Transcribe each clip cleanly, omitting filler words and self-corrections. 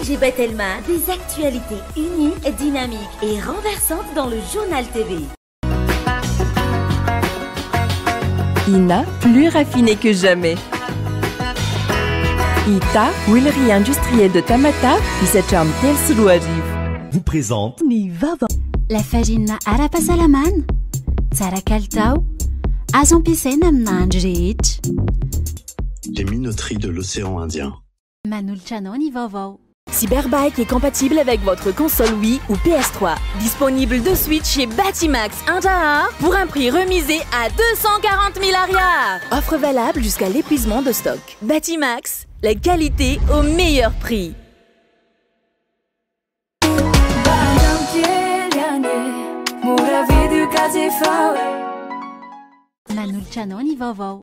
MG Bethelma, des actualités uniques, dynamiques et renversantes dans le journal TV. INA, plus raffiné que jamais. ITA, huilerie industrielle de Tamata, Isacham Tel Suluajiv. Vous présente Nivava. La fagina Arapasalaman, Tsara Kaltao, Azampisena Mnandjich. Les minoteries de l'océan Indien. Manulchano Nivavo. Cyberbike est compatible avec votre console Wii ou PS3. Disponible de suite chez Batimax Indahar pour un prix remisé à 240 000 arrières. Offre valable jusqu'à l'épuisement de stock. Batimax, la qualité au meilleur prix. Manulchano Nivavo.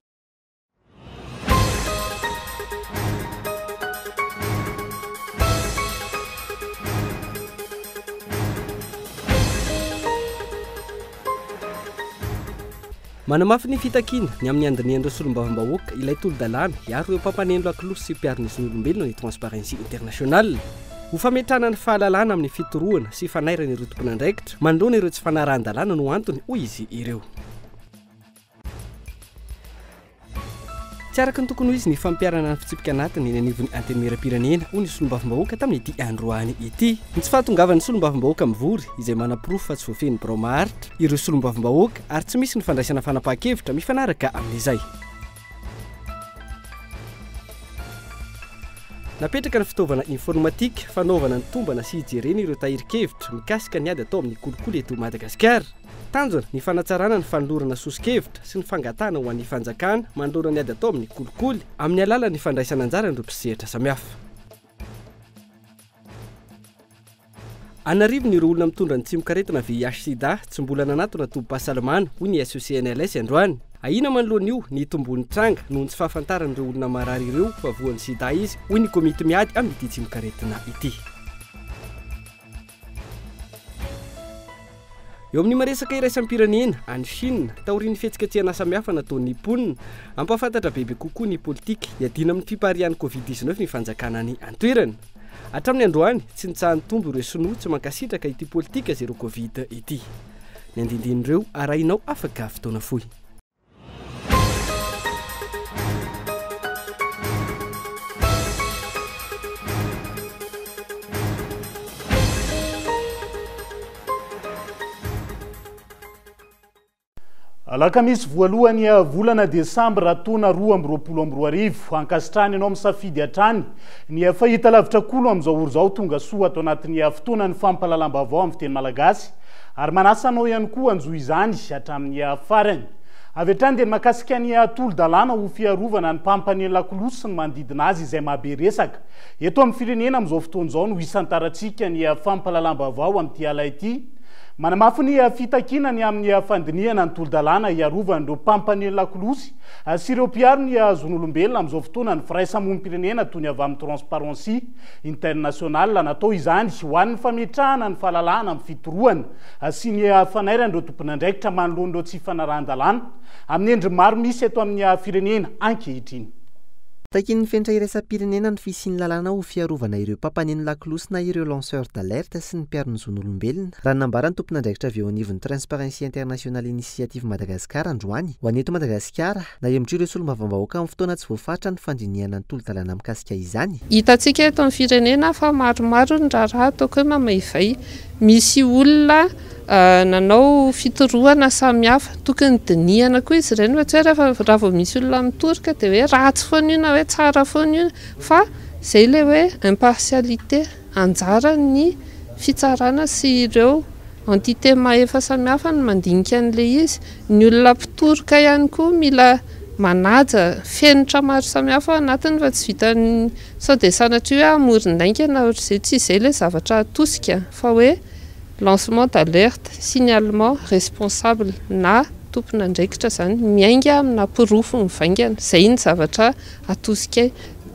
Manamafy ny fitakina ny amin'ny andinian'ireo solombavambahoaka ilay tolo-dalàna hiaro ireo mpampanendro akolosy sy mpiariny olombelona ny Transparency International. Ho fametrahana ny fahalalana amin'ny fitoroana sy fanairana ireo tompon'andraikitra manoloana ireo tsy fanarahan-dalàna no antony hoy izy ireo. Tsy araka ny tokony ho izy ny fampiarana ny fitsipika anatiny ny anivon'ny antenimieram-pirenena hoy ny solombavambahoaka tamin'ity androany ity. Ny tsy fahatongavan'ny solombavambahoaka mivory izay manam-pirofo fa tsy voafehin'ny braomaharitra ireo solombavambahoaka ary tsy misy ny fandraisana fanapahan-kevitra mifanaraka amin'izay. Napetraka ny fitaovana informatika fanaovana ny tombana sy hijerena ireo tahirin-kevitra mikasika ny ady atao amin'ny kolikoly eto Madagasikara. Tanjona ny fanatsarana ny fanolorana sosi-kevitra sy ny fangatana ho an'ny fanjakana manolora ny ady atao amin'ny kolikoly amin'ny alalan'ny fandraisana anjara ireo mpisehatra samihafa. Anarivony ireo olona mitondra ny tsimikaretina VIH/SIDA tsy mbola nanatona tombom-pahasalamana hoy ny SOCNLS androany. Ahina manoloan'io ny tombony tranga noho ny tsy fahafantaran'ireo olona marary ireo fa voan'ny sida izy hoy ny komity miady amin'ity tsimikaretina ity. Eo amin'ny maresaka iraisam-pirenena any Chine taorian'ny fihetsiketsehana samihafa nataon'ny Niponina ampahafantatra bebe kokoa ny politika hiadina amin'ny fipaharian'ny Covid-19 ny fanjakana ny antoerana. Hatramin'ny androany tsy nitsahan'ny tombo ireo sinoa tsy mankasitraka ity politika zero Covid ity. Ny andindin'ireo arahinao afaka fotoana fohy. Alakamisy voalohany volana Desambra taona 2022 ankasitrany ianao misafidy hatrany ny fahita lavitra kolo amin'izao oro izao tonga soa ato anatin'ny fotoana ny fampahalalam-baovao amin'ny fiteny malagasy ary manasa anao ihany koa anjo izany hatramin'ny farany. Avy hatrany dia makasika ny tolo-dalàna ho fiarovana ny mpampaneny lakolosy sy ny manodidina azy izay mahabe resaka. Eto amin'ny firenena amin'izao fotoana izao no isantarantsika ny fampahalalam-baovao amin'ity ala ity. Manamafy ny fitakinany amin'ny fandinihana ny tolo-dalàna hiarovana ireo mpampaneny lakolosy sy ireo mpiaro ny zon'olombelona amin'izao fotoana ny firaisamonim-pirenena toy ny avy amin'ny Transparency International natao izany ho an'ny fametrahana ny fahalalana amin'ny fitoroana sy ny fanairana ireo tompon'andraikitra manoloana ireo tsy fanarahan-dalàna amin'ny endriny maro misy eto amin'ny firenena ankehitriny. Takin'ny fentra iraisam-pirenena ny fisian'ny lalàna ho fiarovana ireo mpampaneny lakolosy na ireo lanceur d'alerte sy ny mpiaro-ny zon'olombelona raha nambarany tompon'andraikitra avy eo anivon'ny Transparency International Initiative Madagasikara androany ho an'eto Madagasikara na hemitra ireo solombavambahoaka amin'ny fotoana tsy voafatra ny fandinihana ny tolo-dalàna mikasika izany. Hitantsika eto amin'ny firenena fa maromaro ny raharaha tokony mamaivay. Misy olona nanao fitoroana samihafa tokony dinihana koa izy ireny fa tsy raha vao misy olona mitoroka dia hoe ratsy foana io na hoe tsara foana io fa izay ilay hoe impartialité anjara ny fitsarana sy ireo entité mahefa samihafa ny mandinika an'ilay izy. Ny olona mpitoroka ihany koa mila manaja fenitra maro samihafa anatiny fa tsy vitany sao dia sanatria hoe amoron-dainga na ohatr'izay tsy izay ilay zavatra atosika fa hoe lancement d'alerte, signalement responsable na tompon'andraikitra zany miainga amina pirofo mivaingana izay ny zavatra atosika.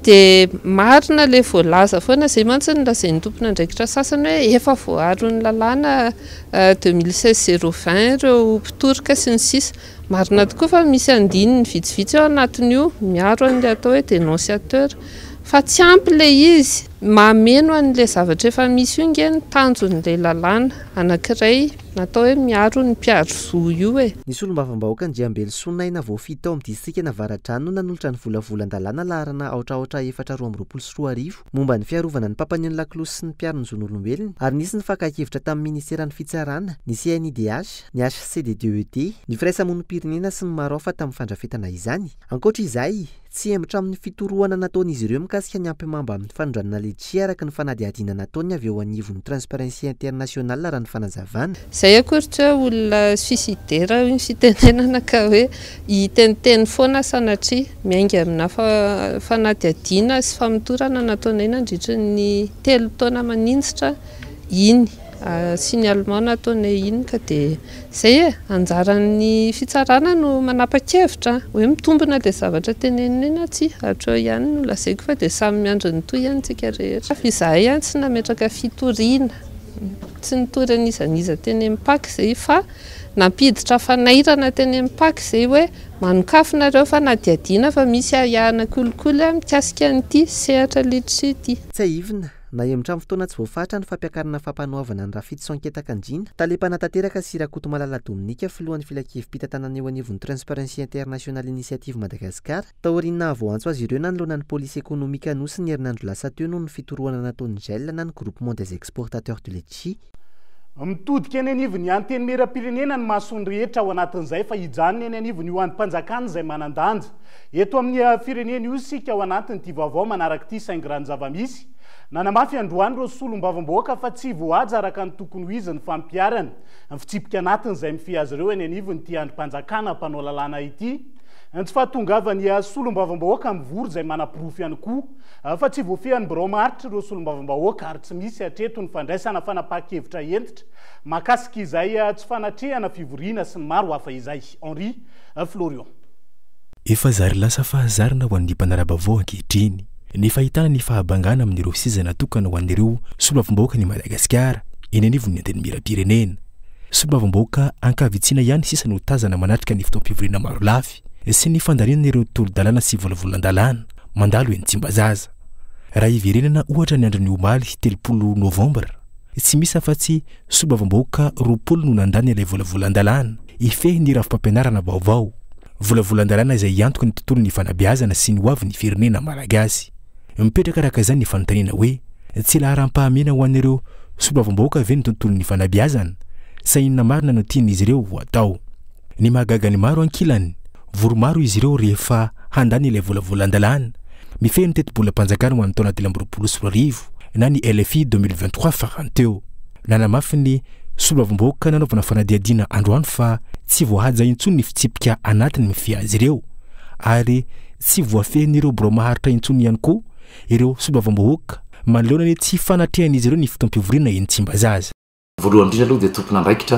Dia marina le voalaza foana izay mantsy ny lazain'ny tompon'andraikitra sasany hoe efa voaharon'ny lalàna 2016-020 ireo mpitoroka sy ny sisa. Marina tokoa fa misy andininy vitsivitsy ao anatin'io miaro an'ilay atao hoe dénonciateur. fa tsy ampy le izy mameno an'le zavatra efa misy io nge ny tanjon'le lalàna anankiray natao hoe miaro ny mpiaro-zo io e. Ny solombavam-bahoaka Andriambelo Sonaina voafidy tao amin'ny distrika Navaratrano no nanolotra ny volavolan-dalàna laharana aotraotra 424 momba ny fiarovana ny mpampanion Laklosy sy ny mpiaro ny zon'olombelona ary nisy ny fakakevitra tamin'ny ministera ny fitsarana, ny CNIDH, ny HCDDET, ny firaisamonim-pirenena sy ny maro hafa tamin'ny fandrafetana izany. Ankoatra izay, tsy hembatra amin'ny fitorohana nataon'izy ireo mikasika ny ampimamba amin'ny fanondranana letsia araka ny fanadihadiana nataony avy eo anivon'ny Transparency International raha ny fanazavana. Zay akory olona suicidera ny fitenenana ka hoe hiteniteny foana sanatria miainga amina fanadihadiana sy famotorana nataonay nandritra ny 3 taona maninjitra iny signalement nataonay iny ka dia zay anjaran'ny fitsarana no manapa-kevitra hoe mitombina le zavatra tenenina tsy hatro ihany no lazaiko fa dia samy miandro ny toy ihany tsika rehetra. Izahay ihany tsy nametraka fitoriana, tsy nitoran'izaniza teny mipaky zay fa nampiditra fanairana teny mipaky zay hoe manokafinareo fanadihadiana fa misy ahahana kolikoly mikasika an'ity sehatra litry ity. Tsy aivina na hemitra amin'ny fotoana tsy voafatra ny fampiakarana fampanoavana ny Rafity Sanketa-Kandrina, talepana tanteraka Sirakoto Malala Dominika filohan'ny filakevim-pitantanana eo anivon'ny Transparency International Initiative Madagascar. Taoriana voantso azy ireo na nolona ny polisy ekonomika nosy ny herinandro lasa teo noho ny fitorohana nataon'ny GEL na ny groupement des exportateurs de laitchi. Mitodika eny anivony anteny mera-pirenena ny mahasony rehetra ao anatin'izay fa hijanona eny anivony io an'ny mpanjakana izay manandanja. Eto amin'ny firenena io sika ao anatin'ity vaovao manaraka ity saingirany zava-misy. Nanamafy androany ireo solom-bavam-bahoaka fa tsy voaja araka ny tokony ho izy ny fampiarana. Ny fitsipika anatin'izay mifi azy ireo eny anivony ity androm-panjakana mpanao lalàna ity. Tsy fahatongavany solom-bavam-bahoaka mivory izay manapirofy ihany koa fa tsy voafehan'ny biraomaritra ireo solom-bavam-bahoaka ary tsy misy hatreto ny fandraisana fanapahan-kevitra entitra mahakasika izay tsy fanatrehana fivoriana sy ny maro hafa izay. Henri Florian. Efa zary lasa fahazarina ho an'ny mpanarabavao ankehitriny ny fahitana ny fahabangana amin'ireo sizana tokana ho an'ireo solom-bavam-bahoaka ny Madagasikara eny anivon'ny anteny mera-pirenena. Solom-bavam-bahoaka ankavitsiana ihany sisa no tazana manatrika ny fotoam-pivoriana maro lafy sy ny fandarinana ireo tolo-dalàna sy volavolan-dalàna mandalo eny Tsimbazaza. Raha iverenana ohatra ny andron'ny omaly 3 Novambra, tsy misy afa-tsy solom-bavam-bahoaka 20 no nandany ilay volavolan-dalàna ifehy ny rafi-pampianarana vaovao. Volavolan-dalàna izay iantoka ny tontolon'ny fanabeazana sy ny hoavin'ny firenena malagasy. Mipetraka araka izany ny fanontaniana hoe tsy laharam-pahamena ho an'ireo solom-bavam-bahoaka ve ny tontolon'ny fanabeazana sa inona marina no tian'izy ireo ho atao. Ny mahagaga ny maro ankilany, vory maro izy ireo rehefa handany ilay volavolan-dalàna mifehy ny teti-bolam-panjakana ho an'ny taona 2024 na ny LFI 2023 farany teo. Nanamafy ny solom-bavam-bahoaka nanaovana fanadihadiana androany fa tsy voahaja intsony ny fitsipika anatiny mifehy azy ireo ary tsy voafehin'ireo biraomaharitra intsony ihany koa ireo solom-bavam-bahoaka manoloana ny tsy fanatrehan'izy ireo ny fotoam-pivoriana eny Tsimbazaza. Voalohany indrindra aloha dia tompona andraikitra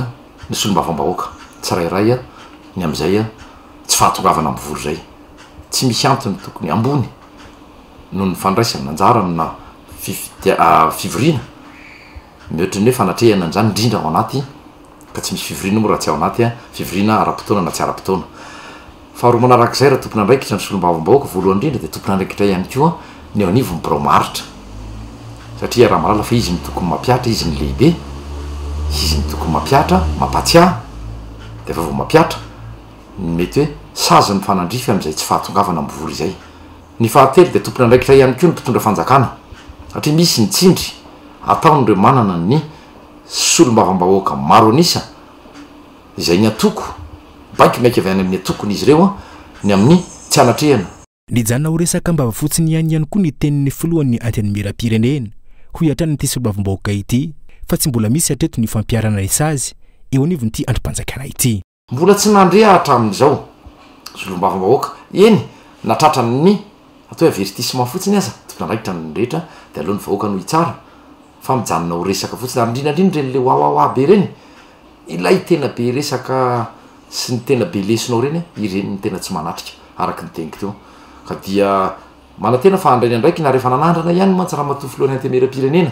ny solom-bavam-bahoaka tsirairay ny amin'izay tsy fahatongavana mivory zay tsy misy antony tokony ambony noho ny fandraisana anjara na fivoriana mihoatra ny hoe fanatrehana an'izany indrindra ao anaty ka tsy misy fivoriana moa raha tsy ao anaty fivoriana ara-potoana na tsy ara-potoana. Faharoa manarak'izay raha tompona andraikitra ny solom-bavam-bahoaka voalohany indrindra dia tompona andraikitra ihany koa ny ao anivon'ny biraomaritra satria raha malala fa izy ny tokony mampiatra, izy ny lehibe, izy ny tokony mampiatra mampatsiahy dia efa vao mampiatra mety hoe sazy ny fanandrify amin'izay tsy fahatongavana mivory izay. Ny fahatelo dia tompona andraikitra ihany koa ny mpitondra fanjakana satria misy ny tsindry ataon'ireo manana ny solom-bavam-bahoaka maro anisa izay ny atoko baiky maiky avy any amin'ny atokony izy ireo ny amin'ny tsy anatrehana. Nijanona ho resaka mbava fotsiny ihany koa ny tenin'ny filohan'ny anteny mera-pirenena ho hiatrany ity solom-bavam-bahoaka ity fa tsy mbola misy hatreto ny fampiarana isazy eo anivon'ity androm-panjakana ity. Mbola tsy nandrea hatramin'izao solom-bavam-bahoaka eny natratra ny atao hoe avertissement fotsiny aza tompona andraikitra ny rehetra dia alohan'ny vahoaka no hitsara fa mijanona ho resaka fotsiny ary indrindrandrindra reny le hoahoahoa be reny ilay tena be resaka sy ny tena be lesinao reny ireny ny tena tsy manatrika araka ny teniko teo ka dia manantena fa andrainy andraiky na rehefa nanandrana ihany mantsy raha matoa filohan'ny anteny mera-pirenena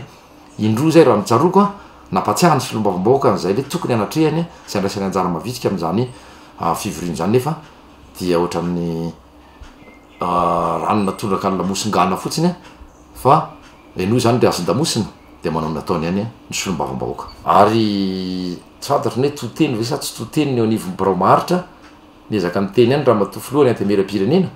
indroa zay raha mitsaroako nampatsiahany solom-bavam-bahoaka zay le tokony anatrehany sy andraisany anjara mavitrika amin'izany fivoriana zany nefa dia ohatra amin'ny ranona tondraka ny lamosingana fotsiny fa enoy zany de azon-damosina de manao nataony ihany ny solom-bavambahoaka ary tsy fantatro ny hoe toteny ve sa tsy toteny ny eo anivon'ny biraomaritra niezaka ny teny ihany raha matofiloany antemera-pirenena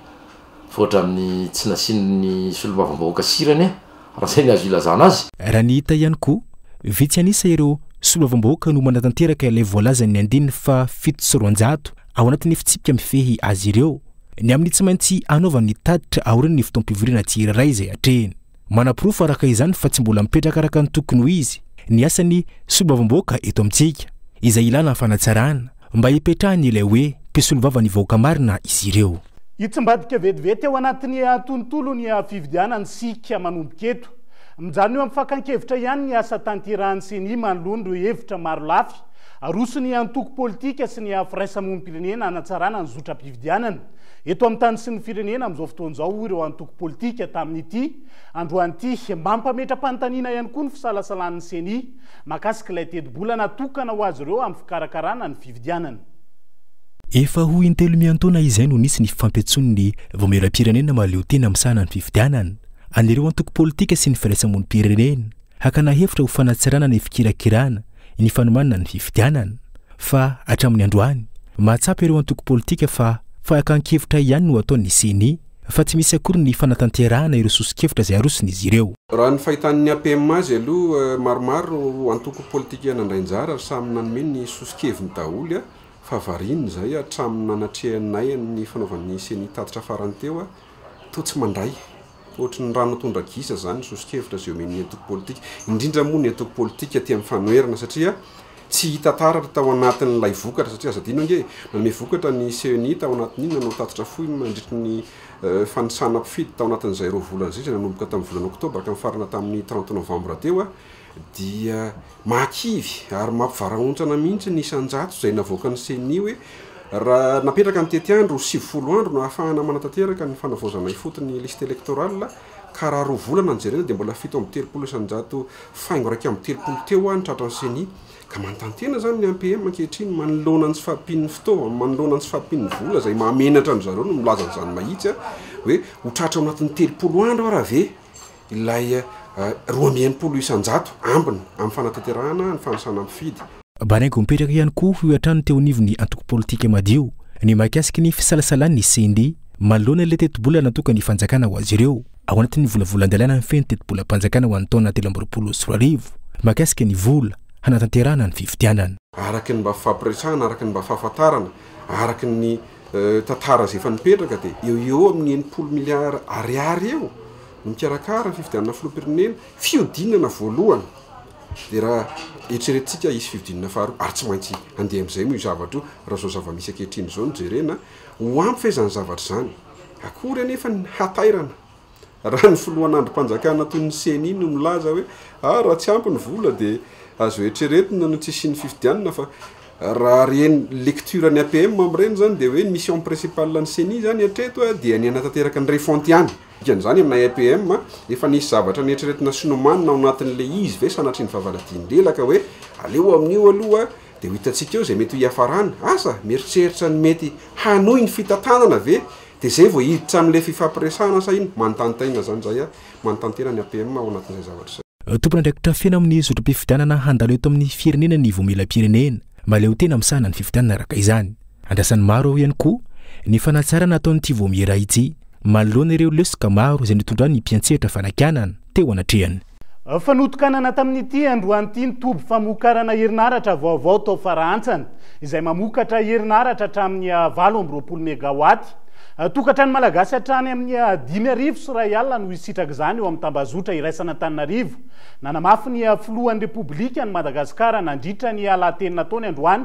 foatra amin'ny tsy nasinyny solom-bavambahoaka sirany raha zay ny azo ilazana azy raha ny hita ihany koa vitsy anisa ireo solom-bavambahoaka no manatanteraka ilay voalazany andininy fa 700 ao anatin'ny fitsipika mifehy azy ireo ny amin'ny tsy maintsy anaovany taditra aoriny ny fotoam-pivorina tsirairay izay atrehiny manam-pirofo araka izany fa tsy mbola mipetraka araka ny tokony ho izy ny asany solom-bavambahoaka eto amintsika izay ilana fanatsarana mba hipetrahany ilay hoe mpisolo-vava ny vahoaka marina izy ireo itsambadika vetivety ao anatin'ny tontolo ny fividianany sika manomboka eto mijano eo am'fakankevitra ihany ny asa tanterahany seny manolondro hevitra maro lafy arosony antoko politika sy ny firaisamonim-pirenena anatsarana ny zotra-pividianana eto amin'ny tany sy ny firenena amin'izao fotoan'izao ireo antoko politika tamin'ity androanyity mampametra-panontaniana ihany koa ny fisalasalan'ny seny makasika ilay tedi-bola natokana ho azy ireo amin'ny fikarakarana ny fividianana efa ho intelo miantaona izay no nisy ny fampiatson'ny vomeram-pirenena mahaleo tena amin'sahana ny fividianana an'ireo antoko politika sy ny firaisamonim-pirenena hakana hevitra ho fanatsarana ny fikirakirana ny fanomanana ny fividianana fa hatramin'ny androany mahatsapa ireo antoko politika fa fahakankevitra ihany no ataon'ny seny fa tsy misy akory ny fanatanterahana ireo sosikevitra izay arosony izy ireo raha ny fahitan'ny APM azy aloha maromaro antoko politika nandrainjara ary samy nanomeny ny sosikeviny daholy fa variny zay hatramin'ny nanatrehanay ny fanaovan'ny seny tatitra farany teo to tsy mandray ohatra ny rano tondra gisa zany sosikevitra zay omeny antoko politika indrindra moa ny antoko politika aty amin'ny fanoherana satria tsy hita taratra tao anatin'ilay vokatra satria azadino nge nanome vokatra ny CNI tao anatin'iny nanao tatitra fohy mandritry ny fanisana mpifidy tao anatin'izay roa volana zay nanomboka tamin'ny volana oktobra ka mifarana tamin'ny 30 novambra teo dia makivy ary mampivarahontsana mihitsy ny isanjato zay navoaka ny CNI hoe raha napetraka ny tety andro 70 andro no ahafahana manatanteraka ny fanavaozana ifotony liste électorale ka raha roa volana anjerena dia mbola 7 isanjato faingo raiky amin'ny 30 teo any tratra ny CNI ka manontantena zany ny APM ankehitriny manoloana ny tsy fahampian'ny fotoa manoloana ny tsy fahampian'ny vola zay mahamenatra ny zareo no milaza n'izany mahitsy hoe ho tratra ao anatin'ny 30 andro raha ve ilay 200 isanjato ambiny amin'ny fanatanterahana ny fanisana mpifidy banaingo mipetraka ihany koa ho atrano teo anivony antoko politika madio ny mahakasiky ny fisalasalan'ny CNI manoloana ilay teti-bola natokana ny fanjakana ho azy ireo ao anatin'ny volavolan-dalàna ny feno teti-bola mpanjakana ho an'ny taona 2024 mahakasika ny vola hanatanterahana ny fividianana araky ny mba fampiresahana araky ny mba fahafantarana araky ny tantara zay efa nipetraka dia eo amin'ny 90 miliara ariary eo no mikarakara ny fividianana filoham-pirenena fiodinana voalohany dia raha eritreretintsika isy fividinana faharoa ary tsy maintsy andeha amin'izay moa io zavatra io raha zao zava-misy ankehitriny zao no jerena ho ampy faizany zavatra zany akory anefa ny hatairana raha ny filohan'androm-panjakana toy ny CNI no milaza hoe raha tsy ampy ny vola dia azo eritreretina no tsy sy ny fividianana fa raha reny lecture ny APM amin'ireny zany dia hoe ny mission principale ny CNI zany hatreto dia ny anatanteraka ny refonty ihany ikan'izany aminay APM efa nisy zavatra ny eritreretina sinomanina ao anatin'ilay izy ve sanatriny fahavaladiany lelaka hoe aleo amin'io aloha dia ho hitantsika eo zay mety ho iafarana asa mieritreritra ny mety hanohy ny fitantanana ve dia zay vao hiditra amin'ilay fifampiresahana sa iny manontanytaina zany zay manontantena ny APM ao anatin'izay zavatra zay tompona ndraikitra fena amin'ny zotra-pifidianana handalo eto amin'ny firenena ny voamela-pirenena maleo tena amin'sahana ny fividianana araka izany andrasan'ny maro ao ihany koa ny fanatsarana ataon'ity voamiera ity manoloana ireo lesoka maro izay nitondra ny mpiantsehatra fanakianana teo anatrehany fanotokanana tamin'ity androanyity ny toby famokarana herinaratra vaovao tao farahantsana izay mamokatra herinaratra hatramin'ny 20 megawaty tokatrany malagasy hatrany amin'ny 5 sy ray alina no isitraka izany eo amin'ny tambazotra iraisana Antananarivo nanamafy ny filohan'ny repoblika ny Madagasikara nandritra ny alatenina taony androany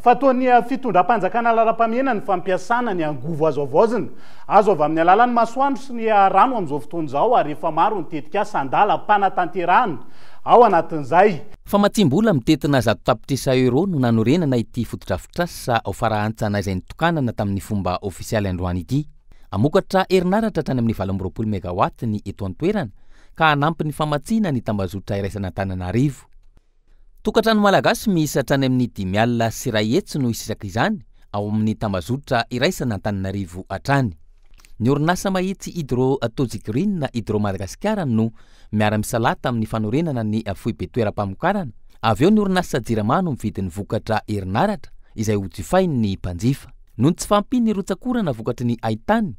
fa ataony fitondram-panjakana lalam-pamena ny fampiasana ny angovo azo avaozina azo avy amin'ny alalan'ny masoandro sy ny rano amin'izao fotoan'izao ary efa maro ny tetika sandala mpanatanterahana ao anatin'izay fa matimbola mitetina zato tapitrisa euro no nanorenana ity fotodrafitrasa ao farahantsana izay nitokanana tamin'ny fomba ofisialy androany ity amokatra herinaratra hatrany amin'ny 20 megawaty ny eto an-toerana ka hanampy ny famatsiana ny tambazotra iraisana Antananarivo tokatrano malagasy misy hatrany amin'ny 5 alina sy 1 hetsy no isisaka izany ao amin'ny tambazotra iraisana Antananarivo hatrany ny orinasa mahitsy hydrotoxigrine na hydromadagasikara no miara-misalata amin'ny fanorenana ny foibe toeram-pamokarana. Avy eo ny orinasa jirama no mividin'ny vokatra herinaratra izay hojifainy ny mpanjifa. Noho ny tsy fampiny ny rotsakorana vokatry ny aitany,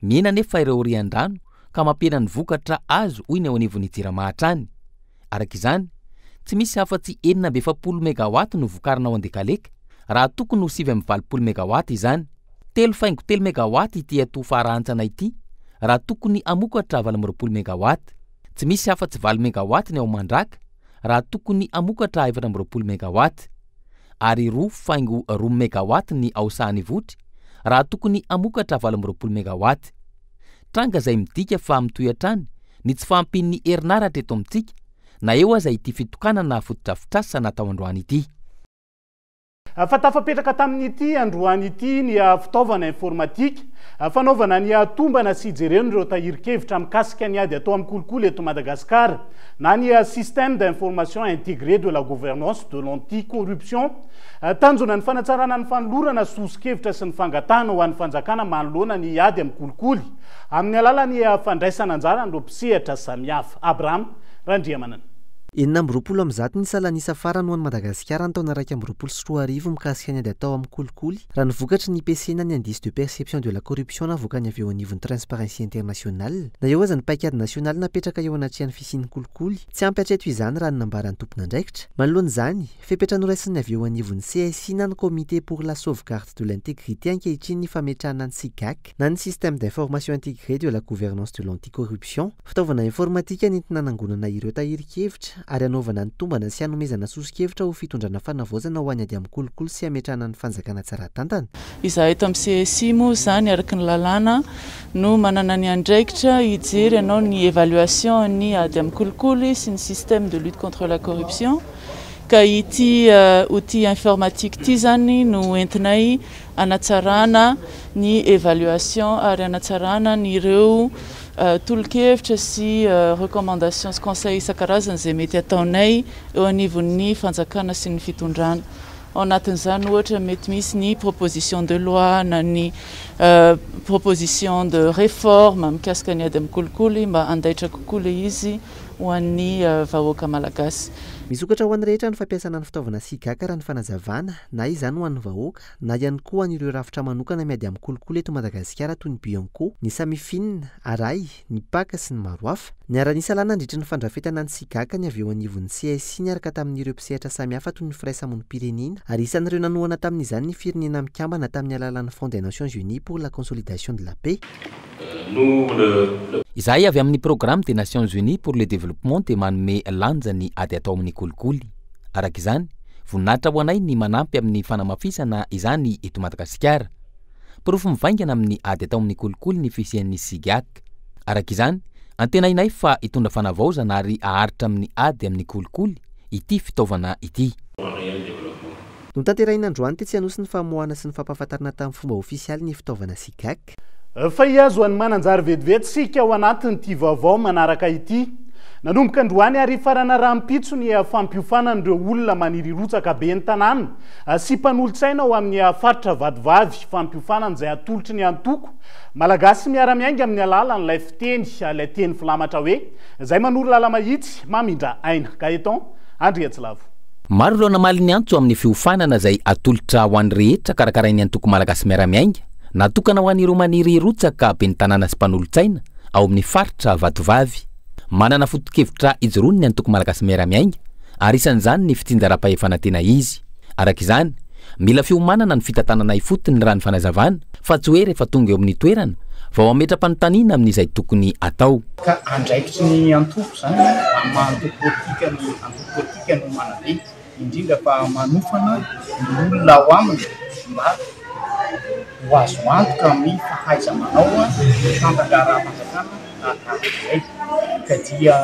mihena nefa ireo rian-drano ka mampihena ny vokatra azo hoy ny ao anivon'ny jirama hatrany. Arak'izany, tsy misy afa-tsy 720 megawatt no vokarina ao an-dekaleka raha tokony ho 720 megawatt izany. 3.3 megawatt ity ato farantsana ity raha tokony amokatra 20 megawatt. Tsy misy afa-tsy 4 megawatt ny ao Mandraka raha tokony amokatra 20 megawatt, ary 2.2 megawatt ny ao Sanivotry raha tokony amokatra 20 megawatt. Tranga izay midika fa mitoy hatrany ny tsy fampin'ny herinaratra eto amintsika na eo aza ity fitokanana fotodrafitrasa natao androany ity. Fa tafapetraka tamin'ity androany ity ny fitaovana informatika fanaovana ny tombana sy jereny ireo tahirikevitra mikasika ny ady atao amin'ny kolikoly eto Madagasikara na ny système d'information intégré de la gouvernance de l'anticorruption. Tanjona ny fanatsarana ny fanolorana sosikevitra sy ny fangatahana ho an'ny fanjakana manoloana ny ady amin'ny kolikoly amin'ny alalan'ny fandraisana anjara ny mpisehatra samihafa. Abraham Randriamanana. 420 ny salanisa farany ho an'ny Madagasikara ny taona 2024 mikasika ny ady atao amin'ny kolikoly raha nivokatry ny pesena ny indice de perception de la corruption navokany avy eo anivon'ny Transparency International na eo aza ny paikady national napetraka eo anatrehany fisin'ny kolikoly. Tsy ampy hatreto izany raha ny nambaran'ny tompon'andraikitra. Manoloan'izany, fepetra noraisiny avy eo anivon'ny CSI na ny comité pour la sauvegarde de l'intégrité ankehitriny ny fametrahana ny SIGAC na ny système d'information intégré de la gouvernance de l'anticorruption, fitaovana informatika nentina nangonana ireo tahirikevitra ary anaovana ny tombana sy hanomezana sosikevitra ho fitondrana fanavaozana ho any ady amin'ny kolikoly sy hametrahana ny fanjakana tsara tantana. Izahay eto amin'ny CSI moa zany araky ny lalàna no manana ny andraikitra hijery ianao ny évaluation ny ady amin'ny kolikoly sy ny système de lutte contre la corruption. Ka ity outil informatique ity zany no entinay anatsarana ny évaluation ary anatsarana ny ireo tolokevitra sy recommandation sy conseil isan-karazany izay mety ataonay eo anivon'ny fanjakana sy ny fitondrana. Ao anatin'izany ohatra mety misy ny proposition de loi na ny proposition de réforme mikasika ny ady amin'ny kolikoly mba andaitra kokoa le izy ho an'ny vahoaka malagasy. Misokatra ho an'ny rehetra ny fampiasana ny fitaovana SIGAC raha ny fanazavana na izany ho an'ny vahoaka na ihany koa an'ireo rafitra manokana miady amin'ny kolikoly eto Madagasikara toy ny Bianco, ny Samifine, Aray, ny Paka sy ny maro hafa. Ny ara-nisalana nandritra ny fandrafetana ny SIGAC ny avy eo anivon'ny CSI niaraka tamin'ireo mpisehatra samihafa toy ny firaisamonim-pirenena ary isan'ireo nanohana tamin'izany ny firenena mikambana tamin'ny alalan'ny Fonds des Nations Unies pour la consolidation de la paix. Izahay avy amin'ny programme des Nations Unies pour le développement dia manome lanja ny ady atao amin'ny kolikoly. Arak'izany, voninahitra ho anay ny manampy amin'ny fanamafisana izany eto Madagasikara. Porofo mivaingana amin'ny ady atao amin'ny kolikoly ny fisian'ny SIGAC. Arak'izany, antenainay fa hitondra fanavaozana ary aharitra amin'ny ady amin'ny kolikoly ity fitaovana ity. No tanterahina androany ty tsy hanosy ny famoahana sy ny fampahafantarana tamin'ny fomba ofisialy ny fitaovana SIGAC. Fa iazo any mananjary vetivety sika ao anatin'ity vaovao manaraka ity. Nanomboka androany ary farana rahampitso ny fampiofanan'ireo olona maniry rotsaka be ny tanàna sy mpanolotsaina ao amin'ny faritra vadivavy fampiofanana izay atolotry ny antoko. Malagasy miara-miainga amin'ny alalan'ilay fiteny, ilay teny filamatra hoe izay manoro lala mahitsy mamindra aina. Kaeton Andriatsilavo. Maro ireo namaly ny antso amin'ny fiofanana izay atolotra ho an'ny rehetra karakarain'ny antoko malagasy miara-miainga natokana ho an'ireo maniry rotsaka be ny tanàna sy mpanolotsaina ao amin'ny faritra vadivavy. Manana foto-kevitra ijoroany ny antoko malagasy miara-miainga ary isan'izany ny fitsinjaram-pahefana tena izy. Arak'izany, mila fiomanana ny fitantanana ifotony ny rano fanazavana fa tsy hoe rehefa tonga eo amin'ny toerana vao ametra-panontaniana amin'izay tokony atao. Ka andraikitry ny antoko zany antoko politika no manabe indrindra fa manofana ny olona ao aminy mba ho azo antoka amin'ny fahaiza-manao fantatra-ra-panjakana tahak'izay ka dia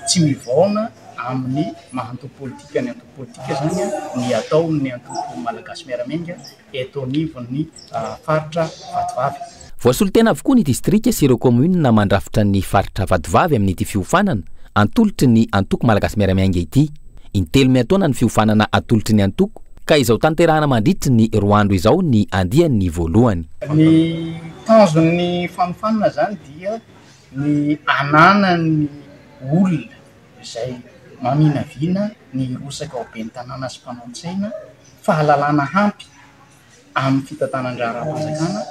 tsy mivaona amin'ny mahantoko politika. Ny antoko politika zany ny atao ny antoko malagasy miara-miainga eto anivon'ny faritra vadivavy. Voasolo tena avokoa ny distrika sy ireo commune mandrafitra ny faritra vadivavy amin'ity fiofanana antolotry ny antoko malagasy miara-miainga ity. Intelo miataona ny fiofanana atolotry ny antoko ka izao tanterahana mandritry ny roa andro izao ny andian'ny voalohany. Ny tanjon'ny fanofanana zany dia ny ananany olona izay maminavina ny rosaka ao ben'ny tanàna sy mpanao-tsaina, fahalalana hampy amin'ny fitantanan-draharaha mpanjakana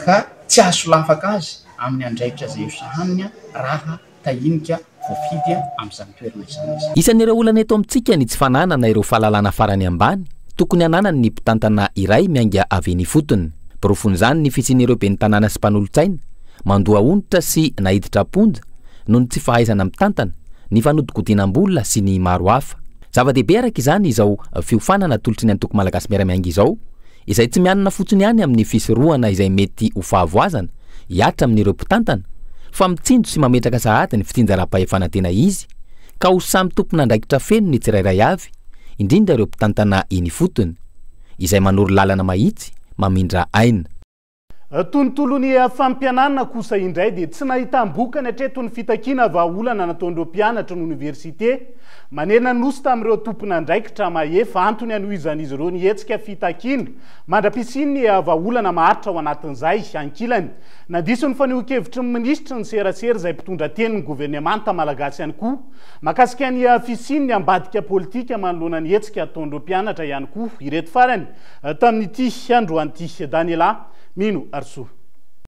ka tsy azo lafaka azy amin'ny andraikitra izay hosahaniny raha tahinika voafidy amin'izany toerana izany izy. Isan'ireo olana eto amintsika ny tsy fananana ireo fahalalana farany ambany tokony hananany ny mpitantana iray mianga avy ny fotony. Porofony zany ny fisian'ireo ben'ny tanàna sy mpanolo-tsaina mandoa onitra sy nahiditra ponja noho ny tsy fahaizana mitantana, ny fanodikodinam-bola sy ny maro hafa. Zava-dehibe araka izany izao fiofanana tolotry ny antoko malagasy miara-miainga izao, izay tsy mianana fotsiny ihany amin'ny fisorohana izay mety ho fahavoazana hiatra amin'ireo mpitantana, fa mitsinjo sy mametraka sahady ny fitsinjaram-pahefanantena izy, ka ho samy tompon'andraikitra feno ny tsirairay avy, indrindra ireo mpitantana iny fotony, izay manoro lalana mahitsy mamindra aina. Tontolony fampianana kosa indray dia tsy nahita bokany hatreto ny fitakiana vahaolana nataon'ireo mpianatra ny université, manena nosy tamin'ireo tompon'andraikitra mahefa antony anohizan'izy ireo ny hetsika fitakiana mandra-pisiny ny vahaolana maharitra ao anatin'izay ankilany. Nandiso ny fanehoan-kevitry ny ministra ny serasera izay mpitondra teny ny gouvernemanta malagasy ihany koa mahakasika ny fisiny ny ambadika politika manoloana ny hetsika ataon'ireo mpianatra ihany koa. Ireto farany tamin'ity androan'ity Daniela Mino Arso.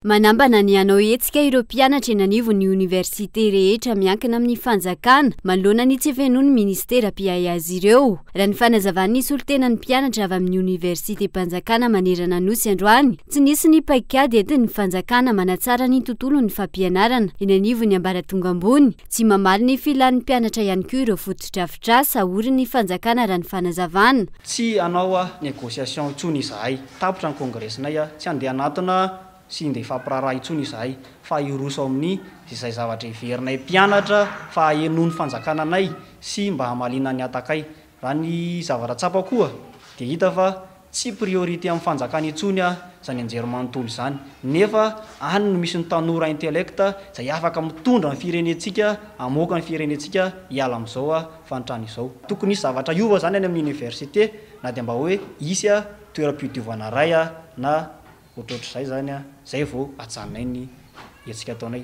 Manambana ny anao hetsika ireo mpianatra eny anivon'ny université rehetra miankina amin'ny fanjakana manoloana ny tsy fenony ministera mpiay azy ireo. Raha ny fanazavan'ny solotenan'ny mpianatra avy amin'ny université mpanjakana manerana nosy androany, tsy nisy ny paikady entin'ny fanjakana manatsara ny tontolo ny fampianarana eny anivon'ny ambaratonga ambony, tsy mamaly ny filan'ny mpianatra ihany koa ireo fotodrafitrasa ahorin'ny fanjakana raha ny fanazavana. Tsy anao négociation intsony izahay, tapotra ny kongresinay tsy andeha anatona sy nde fampiraharaha intsony izahay fa iroso amin'ny izay zavatra iverinay mpianatra fa enony fanjakananay sy mba hamalina ny atakay. Raha ny zavatra tsapa koa dia hita fa tsy priorité amin'ny fanjakana intsony zany anjery manontolo zany, nefa any no misy ny tanora intellecta izay afaka mitondra ny firenentsika, amoaka ny firenentsika hiala amin'izao fanotrano izao. Tokony isy zavatra iova zany any amin'ny université na dia mba hoe isy toeram-pidiovana ray na ohatrohatr'izay zany zay vao ajanonay ny hetsika ataonay.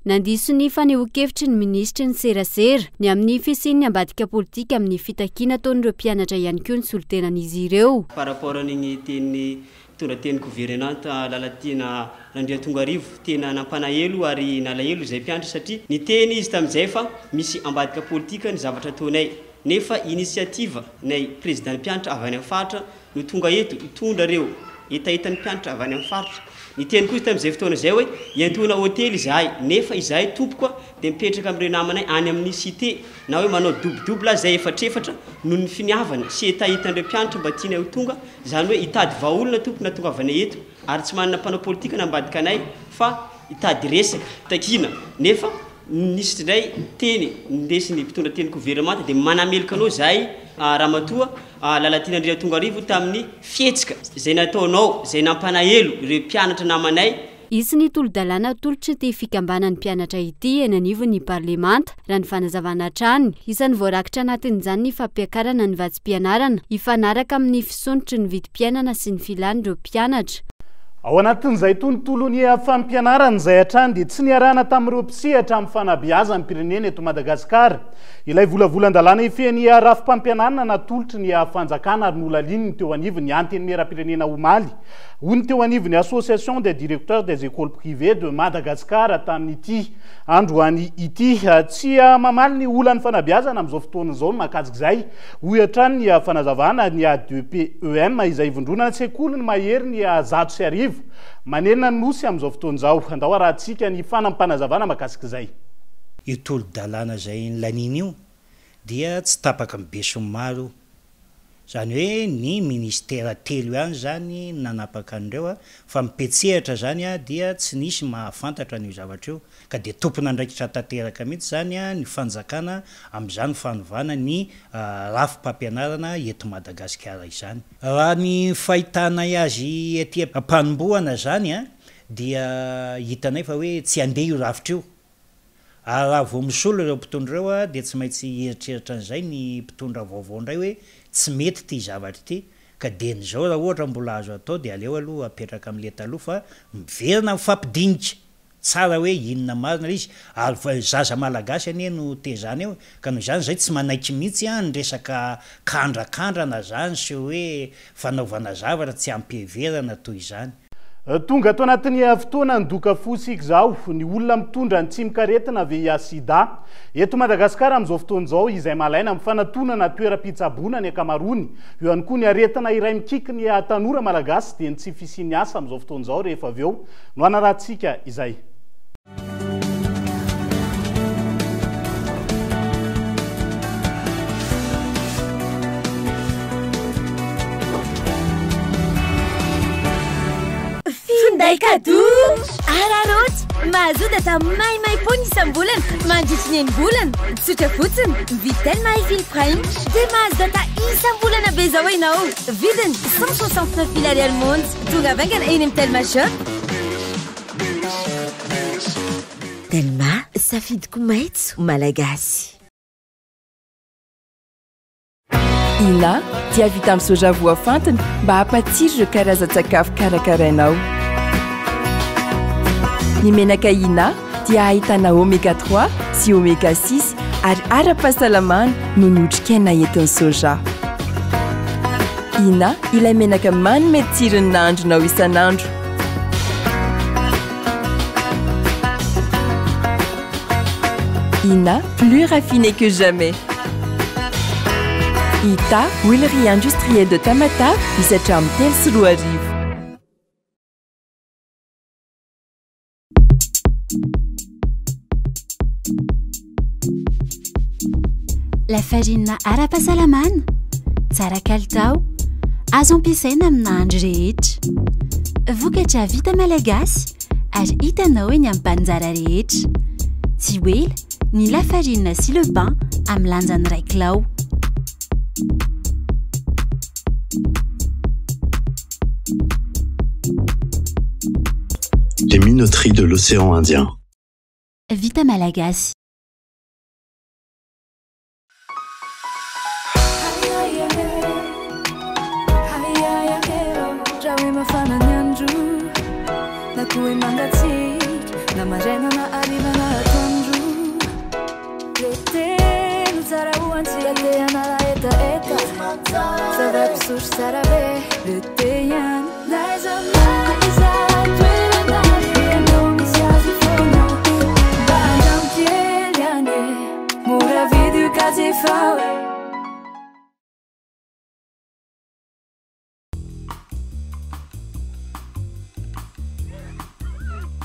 Nandiso ny fanehoan-kevitry ny ministra ny serasera ny amin'ny fisian'ny ambadika politika amin'ny fitakiana ataon'ireo mpianatra ihany koa ny solotenan'izy ireo. Par rapport an'igny teny tonga teny gouvernante lalatiana Nandriatongarivo tena nampanaelo ary nalaelo izay mpianatra satria ny teny izy tamin'izay fa misy ambadika politika ny zavatra ataonay, nefa initiative nay président mpianatra avy any amin'ny faritra no tonga eto hitondra reo hitahitan'ny mpianatra avy any amin'ny faritra. Ny teny kosa tamin'izay fotoana izay hoe iantona hôtely izahay, nefa izahay tompoka dia mipetraka amin'ireo namanay any amin'ny cité na hoe manao double izay efatrefatra noho ny finiavana sy hitahitan'ireo mpianatra mba tiany ho tonga, izany hoe hitady vahaolona tompona tonga avy anay eto ary tsy manana mpanao politika nambadika anay fa hitady resaka takiana. Nefa nisy indray teny ndesiny mpitondra teny gouvernemanta dia manamelika anao izahay ramatoa Lalatiana Nandriatongarivo tamin'ny fihetsika izay nataonao izay nampanaelo ireo mpianatra namanay. Isy ny tolo-dalàna tolotry ty fikambanan'ny mpianatra ity eny anivon'ny parlemanta raha ny fanazavana hatrany, isan'ny voarakitra anatin'izany ny fampiakarana ny vatsim-pianarana hifanaraka amin'ny fisontry ny vidim-piainana sy ny filan'ireo mpianatra. Ao anatin'izay tontolony fampianarana izay hatrany dia tsy niarahana tamin'ireo mpisehatra amin'ny fanabeazan'ny pirenena eto Madagasikara. Ilay volavolan-dalàna ifehan'ny rafim-pampianarana natolotry ny fanjakana ary nolalininy teo anivon'ny anteny mera-pirenena Omaly. Hoy teo anivon'ny Association des directeurs des écoles privées de Madagascar tamin'ity androany ity, tsy mamaly ny olan'ny fanabeazana amin'izao fotoana izao ny mahakasika izay. Hoy hatrany ny fanazavana ny A2PEM izay ivondronana an-tsekoly ny mahery ny 100 manena nosy amin'izao fotoana izao. Andao arahantsika ny fanam-panazavana mahakasika izay. Io tolo-dalàna izay nylaniny io dia tsy tapaka mibesony maro, zany hoe ny ministera telo ihany zany nanapaka an'ireo fa mipetsehatra zany dia tsy nisy mahafantatra n'io zavatra io, ka dia tompona andraikitra tanteraka mihitsy zany ny fanjakana amin'izany fanovana ny rafim-pampianarana eto Madagasikara izany. Raha ny fahitana azy etỳ am-panombohana zany dia hitanay fa hoe tsy andeha io ravitra io. Raha vao misolo ireo mpitondra ireo dia tsy maintsy heritreritra an'izay ny mpitondra vaovao indray hoe tsy mety ty zavatra ty ka den'izao raha ohatra mbola azo atao de aleo aloha apetraka am'le taloha fa miverina mifampidinitra tsara hoe inona marina izy ary zaza malagasy anie no tezany eo ka noho izany zay tsy manaitry mihitsy a ny resaka kandrakandrana zany sy hoe fanaovana zavatra tsy ampiheverana toy izany. Tonga ato anatin'ny fotoana nydoka fosika zao ny olona mitondra ny tsimikaretina VIH sida eto Madagasikara amin'izao fotoana izao izay malaina amin'ny fanatonana toeram-pitsaboana ny akamarony eo ihany koa ny aretina iray mikiky ny tanora malagasy dia ny tsy fisiany asa amin'izao fotoana izao rehefa avy eo no anarahantsika izay. Finday cadeau araroty mahazoda ta maimay pony isam-bolana mandritra ny bolana tsotra fotsiny vitel maifil prime dia mahazoda ta isam-bolana be zao ianao vidiny 169 000 ariary monja tonga vaingana eny amin'ny Telma shop. Telma safidiko maitso malagasy. Ina dia vita amin'ny soja voafantina mba hampatsiro ireo karazan-tsakafo karakarainao. Ny menaka Ina dia ahitana oméga 3 sy oméga 6 ary ara-pahasalamana no ny otrikaina entin'ny soja. Ina ilay menaka manome tsirony nandronao isanandro. Ina plus raffiné que jamais. Ita, huilerie industrielle de Tamatave, misatra amin'ny telo sy roa arivo. La farine ara-pahasalamana, tsara kalitao, azo ampiasaina amina andro rehetra. Vokatra vita malagasy ary hitanao eny amin'ny mpanjara rehetra. Tsy ho ela ny lafarina sy le pain amin'ny lanjany 1 kilao. Les minoteries de l'océan Indien. Vita malagasy.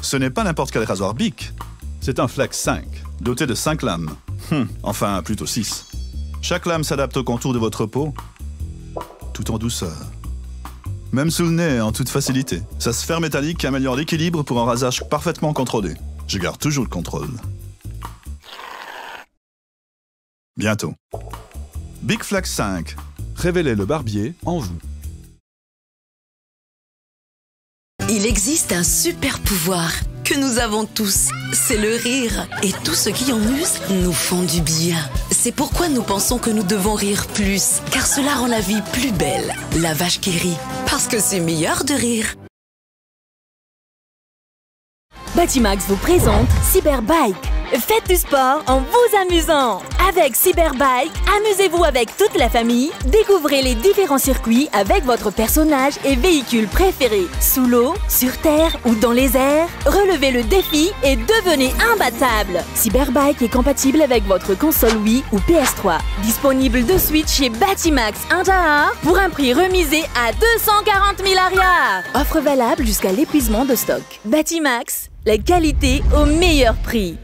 Ce n'est pas n'importe quel rasoir Bic. C'est un Flex 5, doté de 5 lames. Enfin, plutôt 6. Chaque lame s'adapte au contour de votre peau, tout en douceur. Même sous le nez, en toute facilité. Sa sphère métallique améliore l'équilibre pour un rasage parfaitement contrôlé. Je garde toujours le contrôle. Bientôt. Bic Flex 5. Révélez le barbier en vous. Il existe un super pouvoir que nous avons tous, c'est le rire. Et tous ceux qui en usent nous font du bien. C'est pourquoi nous pensons que nous devons rire plus, car cela rend la vie plus belle. La vache qui rit, parce que c'est meilleur de rire. Batimax vous présente Cyberbike. Faites du sport en vous amusant. Avec Cyberbike, amusez-vous avec toute la famille. Découvrez les différents circuits avec votre personnage et véhicule préféré. Sous l'eau, sur terre ou dans les airs, relevez le défi et devenez imbattable. Cyberbike est compatible avec votre console Wii ou PS3. Disponible de suite chez Batimax Indahar pour un prix remisé à 240 000 ariars. Offre valable jusqu'à l'épuisement de stock. Batimax, la qualité au meilleur prix.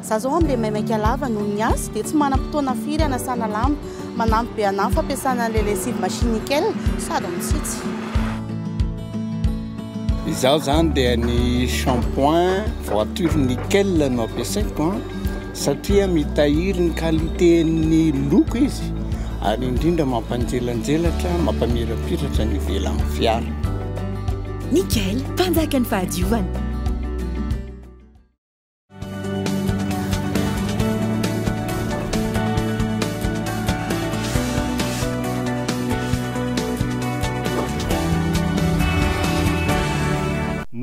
Za zao amle maimaiky lava noho ny asy dia tsy manam-potoana firy anasana lamba manampy be anahy fampiasana le lessive machine nickel sady mitsitsy. Izaho zany dia ny shampoing voiture nickel no ampiasaiko satria mitahiry ny qualité-ny loko izy ary indrindra mampanjelanjelatra mampamirapiratra ny ivelan'ny fiara. Nickel, panjaka ny fahadiovana.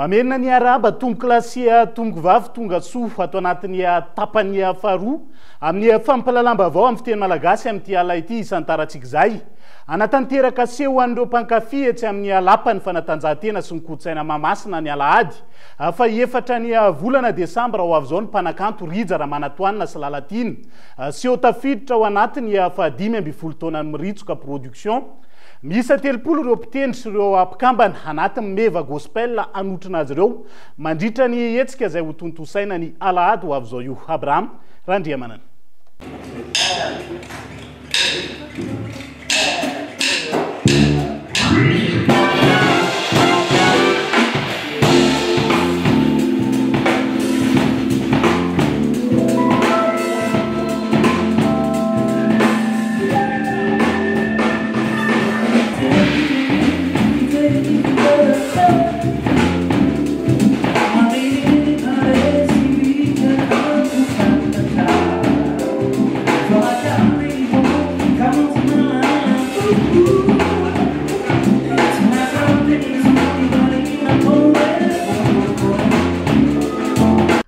Mamerina ny araba tomboka lasia tomboka vavy tonga soa atao anatin'ny tapany faharoa amin'ny fampalalambavao amin'ny fiteny malagasy amin'ity ala ity isantarantsika izay. Anatanteraka seho an'ireo mpankafy etsy amin'ny lapany fanatanjahantena sy ny kolotsaina Mahamasina ny alahady. Fa efatra ny volana Desambra ho avy izao ny mpanakanto Rija Ramanatoanina sy Lalatina. Seho tafiditra ao anatiny 5 taona miritsoka production. Misa 30 ireo mpitendry sy ireo mpikambana anatin'ny meva gospel anotrina azy ireo mandritra ny hetsika izay ho tontosaina ny alahady ho avy izao io. Abraham Randriamanana.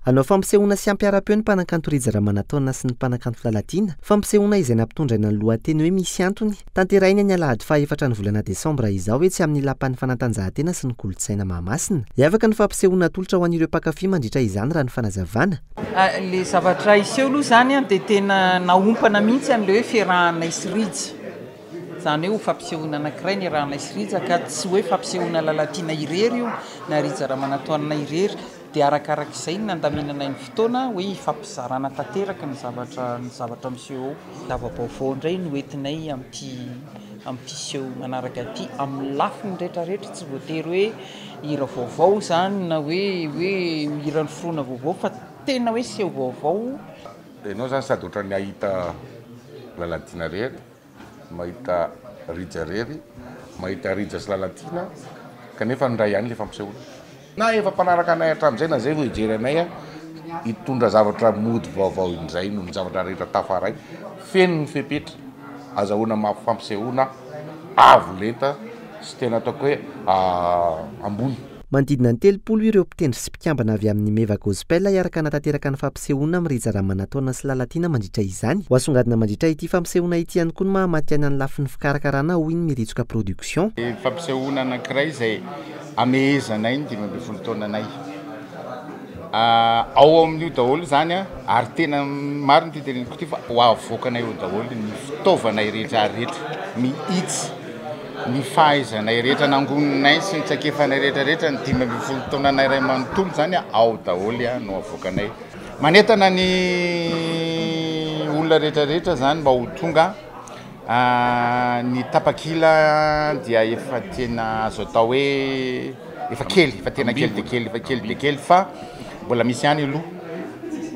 Anao fampisehoana sy ampiara-peo ny mpanakanto Rija Ramanataona sy ny mpanakanto Lalatina. Fampisehoana izay nampitondraina ny lohateny hoe misy antony. Tanteraina ny alahady fa 4 ny volana Desambra izao hoe tsy amin'ny lapan'ny fanatanjahantena sy ny kolotsaina Mahamasina. Hiavaka ny fampisehoana atolotra ho an'ireo mpankafy mandritra izany raha ny fanazavana. Le zavatra iseho aloha zany dia tena naompana mihitsy an'le hoe fiarahana Isirija. Zany hoe fampisehoana anankiray ny rahana Isirija ka tsy hoe fampisehoana Lalatina irery io na Rija Ramanatoanina irery. Dia arakarak'izay nandaminana ny fotoana hoe fampizarana tanteraka ny zavatra miseho. Zava-baovao indray no entinay amin'ity seho manaraka ity amin'ny lafiny rehetrarehetra tsy voatery hoe hira vaovao zany na hoe hira ny forona vaovao fa tena hoe seho vaovao. Ianao zany sady ohatrany ahita Lalatina rery, mahita Rija rery, mahita Rija sy Lalatina kanefa ny ray ihany le fampisehoana. Na efa mpanaraka anay hatramin'izay na zay vao hijery anay hitondra zavatra mody vaovao indray no ny zavatra rehetra tafaray feno ny fepetra azahoana fampisehoana avo lenta sy tena ataoko hoe ambony. Mandidina ny 30 ireo mpitendry sy mpikambana avy amin'ny meva gospel iaraka natanteraka ny fampisehoana amin'ny Rija Ramanataona sy Lalatina mandritra izany. Ho asongadina mandritra ity fampisehoana ity ihany koa ny mahamaty any lafin'ny fikarakarana hoy ny Miritsoka production. Fampisehoana anankiray izay amehezanay ny 15 taonanay. Ao amin'io daholo zany ary tena maro ny fiteneniko ity fa ho avoakanay eo daholo ny fitaovanay rehetra mihitsy ny fahaizanay rehetra nangoninay sy ny tsakefanay rehetrarehetra ny 15 taonanay ray manontolo zany ao daholo no avoakanay. Manentana ny olona rehetrarehetra zany mba ho tonga ny tapakila dia efa tena azo atao hoe efa kely, efa tena kely de kely fa mbola misy ihany aloha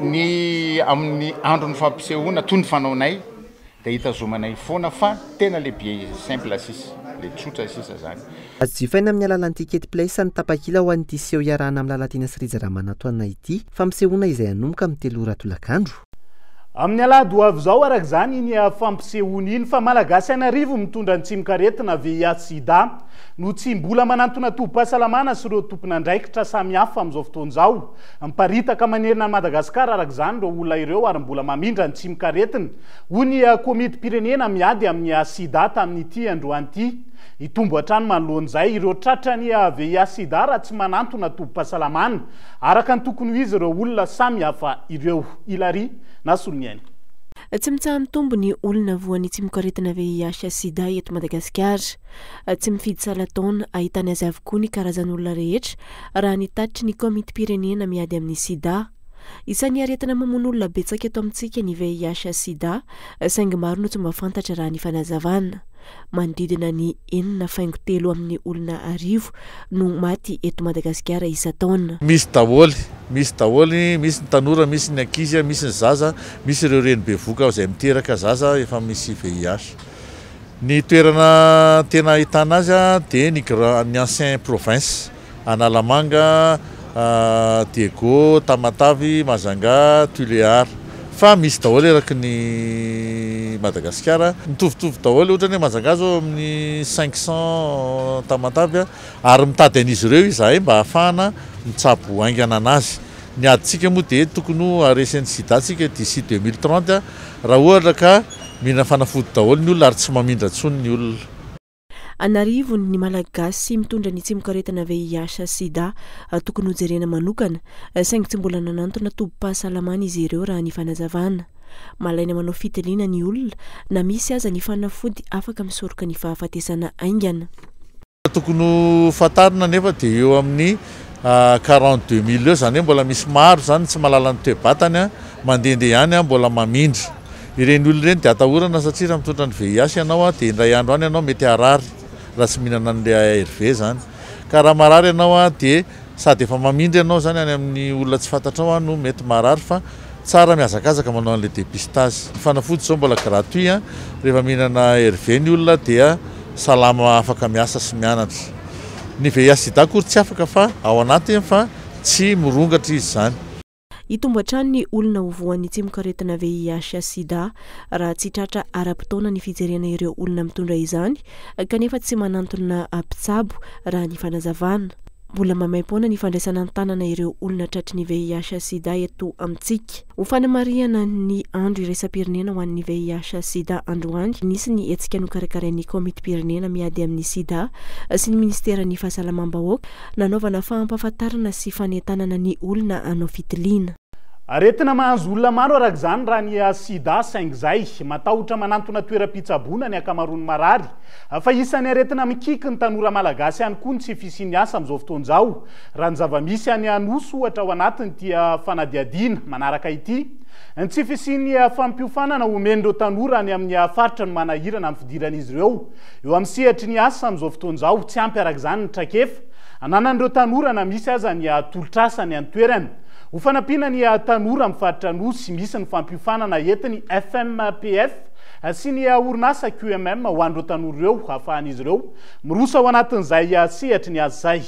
ny amin'ny andro ny fampisehoana toy ny fanaonay dia hitazomanay foana fa tena le bien simple sisa le tsotra sisa zany. Azo jifaina amin'ny alalan'ny ticket place ny tapakila ho an'ity seho iarahana amin'ny Lalatina sy Rija Ramanatoanina ity fampisehoana izay anomboka amin'ny 3 ora tolakandro. Amin'ny alahady ho avy izao araka izany iny fampisehoana iny fa malagasy anarivo mitondra ny tsimikaretina VIH sida no tsy mbola manantona tobim-pahasalamana sy ireo tompon'andraikitra samihafa amin'izao fotoana izao. Miparitaka manerina ny Madagasikara araka izany ireo olona ireo ary mbola mamindra ny tsimikaretina. Hoy ny komiti-pirenena miady amin'ny sida tamin'ity androany ity. Itombo hatrany manoloan'izay ireo tratrany VIH sida raha tsy manantona tobim-pahasalamana araka ny tokony ho izy ireo olona samihafa ireo. Hilary Nasoloniany. Tsy mitsaha mitombo ny olona voan'ny tsimikaretina VIH sida eto Madagasikara. Tsy mifidy salataona ahitana azy avokoa ny karazan'olona rehetra raha nitatitry ny komiti-pirenena miady amin'ny sida. Isan'ny aretina mamono olona betsaka eto amintsika ny VIH sida saingy maro no tsy mba fantatra raha ny fanazavana. Manodidina ny 4.3 amin'ny olona 1000 no maty eto Madagasikara isa-taona. Misy daholy, misy ny tanora, misy ny ankizy, misy ny zaza, misy ireo reny bevoka izay miteraka zaza efa misy VIH. Ny toerana tena ahitana azy dia ny ancien province, Analamanga, Diego, Tamatavy, Mazanga, Tuléar. Fa misy daholo eraky ny Madagasikara mitovitovy daholo ohatrany hoe mazaka azy amin'ny 500 tamatavy ary mitady an'izy ireo izahay mba ahafahana mitsapo aingana anazy. Ny aditsika moa dia tokony aresen'ny sidatsika d'ici 2030 raha ohatra ka mihina fanafody daholo ny olona ary tsy mamindra tsony ny olona. Anarivo ny malagasy mitondra ny tsimikaretina VIH sida tokony hojerena manokana saingy tsy mbola nanantona tobo-pahasalamana izy ireo raha ny fanazavana. Malaina manao fitiliana ny olona na misy aza ny fanafody afaka misoroka ny fahafatesana aingana. Tokony fatarina nefa dia eo amin'ny 42 000 eo zany hoe mbola misy maro zany tsy mahalala ny toe-batany mandehandeha ihany mbola mamindry. Ireny olona ireny dia atahorana satria raha mitondra ny VIH ianao dia indray andro any ianao mety harary raha tsy mihinana an'ilay ARV zany. Ka raha marary ianao dia sady efa mamindry ianao zany any amin'ny olona tsy fantatrao no mety marary fa tsara miazakazaka manao an'ilay dépistage. Ny fanafody zao mbola gratuit rehefa mihinana ARV ny olona dia salama afaka miasa sy mianatra. Ny VIH sida kory tsy afaka fa ao anatiny fa tsy morongatra izy zany. Itombo hatrany ny olona hovoan'ny tsimikaretina VIH sida raha tsy tratra ara-potoana ny fijerena ireo olona mitondra izany kanefa tsy manantona mpitsabo raha ny fanazavana. Mbola mamaim-poana ny fandraisana tanana ireo olona tratry ny VIH sida eto amintsika. Ho fanamariana ny andro iraisam-pirenena ho an'ny VIH sida androany nisy ny hetsika nokarakarain'ny komiti-pirenena miady amin'ny sida sy ny ministeran'ny fahasalamam-bahoaka nanaovana fahampahafantarana sy fanentanana ny olona hanao fitiliana. Aretina mahazo olona maro araka izany raha ny sida saingy izay matahotra manantona toeram-pitsaboana ny akamaroany marary. Fa isan'ny aretina mikiky ny tanora malagasy ihany koa ny tsy fisiany asa amin'izao fotoan'izao. Raha ny zava-misy any Anosy ohatra ao anatiny dia fanadiadiana manaraka ity. Ny tsy fisiany fampiofanana omen'ireo tanora any amin'ny faritra no manahirana amin'ny fidiran'izy ireo. Eo amin'ny sehatry ny asa amin'izao fotoan'izao tsy ampy araka izany ny trakefa. Ananan'ireo tanora na misy aza ny tolotrasany any toerana. Ho fanampiana ny tanora amin'ny faritra Anosy misy ny fampiofanana entiny FMPF sy ny orinasa QMM ho an'ireo tanora ireo ahafahan'izy ireo mirosa ao anatin'izay sehatry ny azy zay.